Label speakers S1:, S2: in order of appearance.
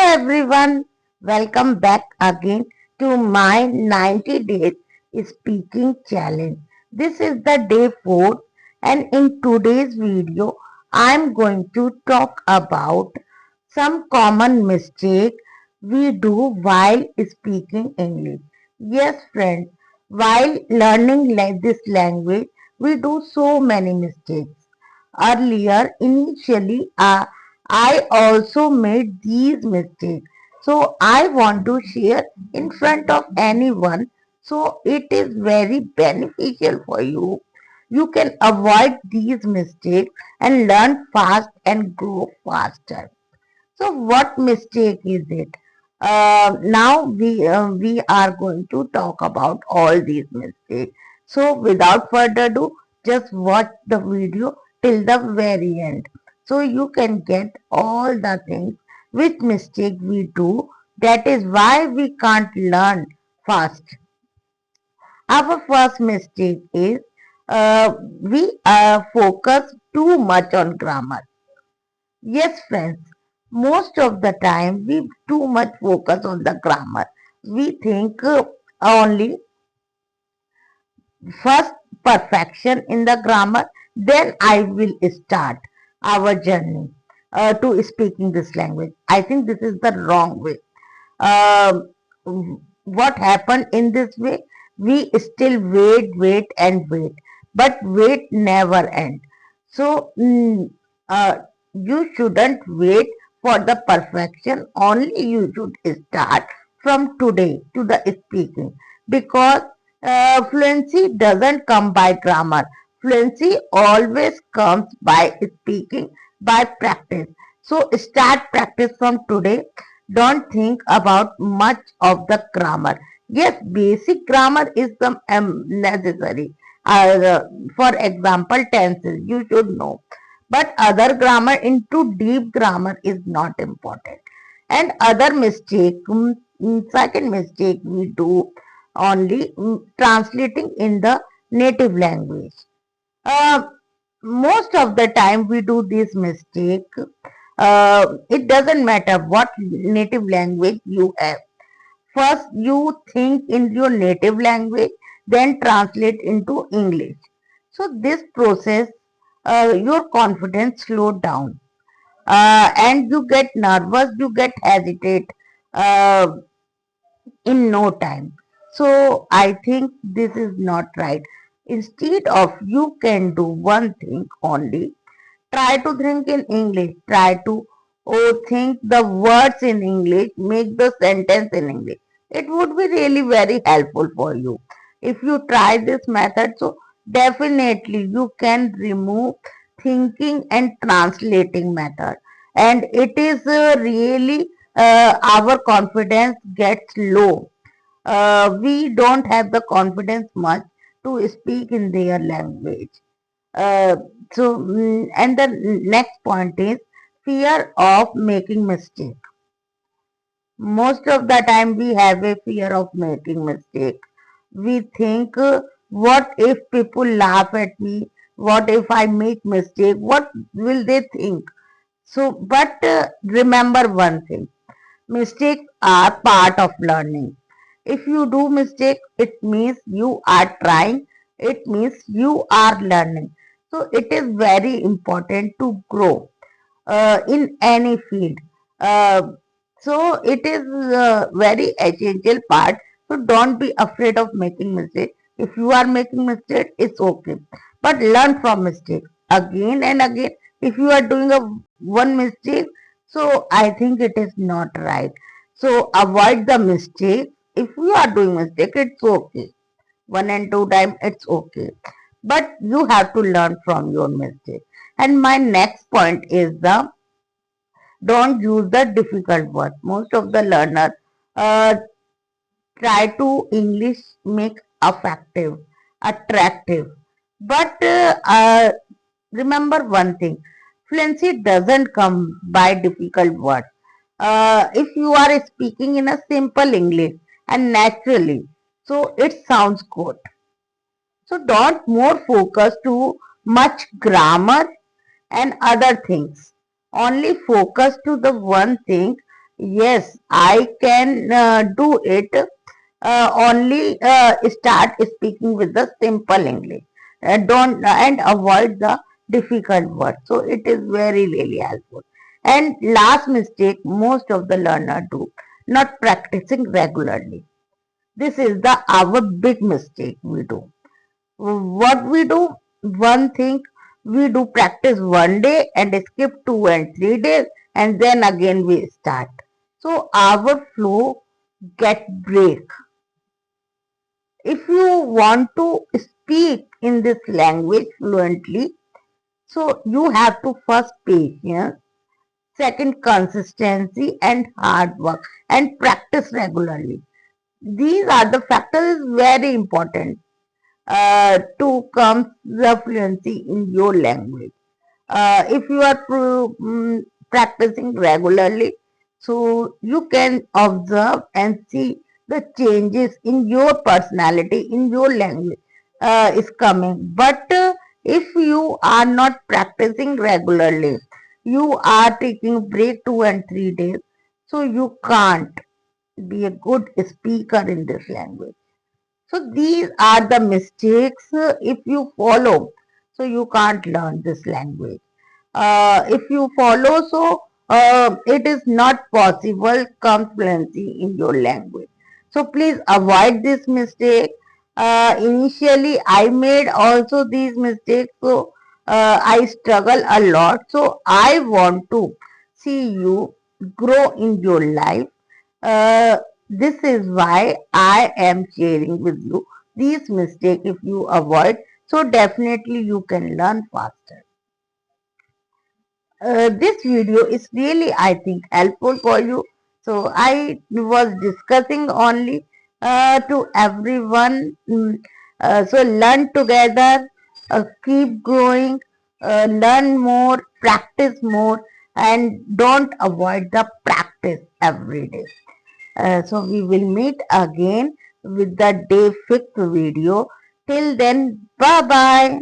S1: everyone, welcome back again to my 90 days speaking challenge. This is the day 4 and in today's video I'm going to talk about some common mistake we do while speaking English. Yes friends, while learning this language we do so many mistakes. Earlier, initially, I also made these mistakes. So I want to share in front of anyone. So it is very beneficial for you. You can avoid these mistakes and learn fast and grow faster. So what mistake is it? Now we are going to talk about all these mistakes. So without further ado, just watch the video till the very end. So you can get all the things which mistake we do. That is why we can't learn fast. Our first mistake is we focus too much on grammar. Yes, friends, most of the time we too much focus on the grammar. We think only first perfection in the grammar, then I will start our journey to speaking this language. I think this is the wrong way. Um, what happened in this way? We still wait, and wait, but wait never end. So you shouldn't wait for the perfection. Only you should start from today to the speaking because fluency doesn't come by grammar. Fluency always comes by speaking, by practice. So start practice from today. Don't think about much of the grammar. Yes, basic grammar is the necessary. For example, tenses you should know, but other grammar into deep grammar is not important. And other mistake, second mistake we do only translating in the native language. Uh, Most of the time we do this mistake. It doesn't matter what native language you have. First, you think in your native language, then translate into English. So this process, your confidence slow down, and you get nervous, you get hesitate uh, in no time. So I think this is not right. Instead of you can do one thing only, try to think in English. Try to think the words in English. Make the sentence in English. It would be really very helpful for you. If you try this method, so definitely you can remove thinking and translating method. And it is really our confidence gets low. We don't have the confidence much to speak in their language. Uh, and the next point is fear of making mistake. Most of the time we have a fear of making mistake. We think, what if people laugh at me? What if I make mistake? What will they think? So, but remember one thing. Mistakes are part of learning. If you do mistake, it means you are trying. It means you are learning. So it is very important to grow in any field. Uh, so it is a very essential part. So don't be afraid of making mistake. If you are making mistake, it's okay. But learn from mistakes again and again. If you are doing a one mistake, so I think it is not right. So avoid the mistake. If you are doing mistake, it's okay. One and two time, it's okay. But you have to learn from your mistake. And my next point is the don't use the difficult word. Most of the learner uh, try to English make effective, attractive. But remember one thing, fluency doesn't come by difficult words. If you are speaking in a simple English and naturally, so it sounds good. So don't more focus too much grammar and other things. Only focus to the one thing Yes, I can do it. Only start speaking with the simple English. Don't and avoid the difficult words. So it is very really helpful. And last mistake most of the learner do, not practicing regularly. This is the our big mistake we do. What we do, one thing we do practice one day and skip 2 and 3 days, and then again we start. So our flow get break. If you want to speak in this language fluently, so you have to first patience, second consistency and hard work, and practice regularly. These are the factors very important to come the fluency in your language. If you are practicing regularly, so you can observe and see the changes in your personality, in your language is coming. But if you are not practicing regularly, you are taking break 2 and 3 days, so you can't be a good speaker in this language. So these are the mistakes if you follow. So you can't learn this language. If you follow, so it is not possible come fluency in your language. So please avoid this mistake. Initially, I made also these mistakes, so I struggle a lot. So I want to see you grow in your life. Uh, this is why I am sharing with you these mistakes if you avoid. So definitely you can learn faster. This video is really, I think, helpful for you. So I was discussing only to everyone. So learn together, keep growing, learn more, practice more, and don't avoid the practice every day. So we will meet again with the day fifth video. Till then, bye bye.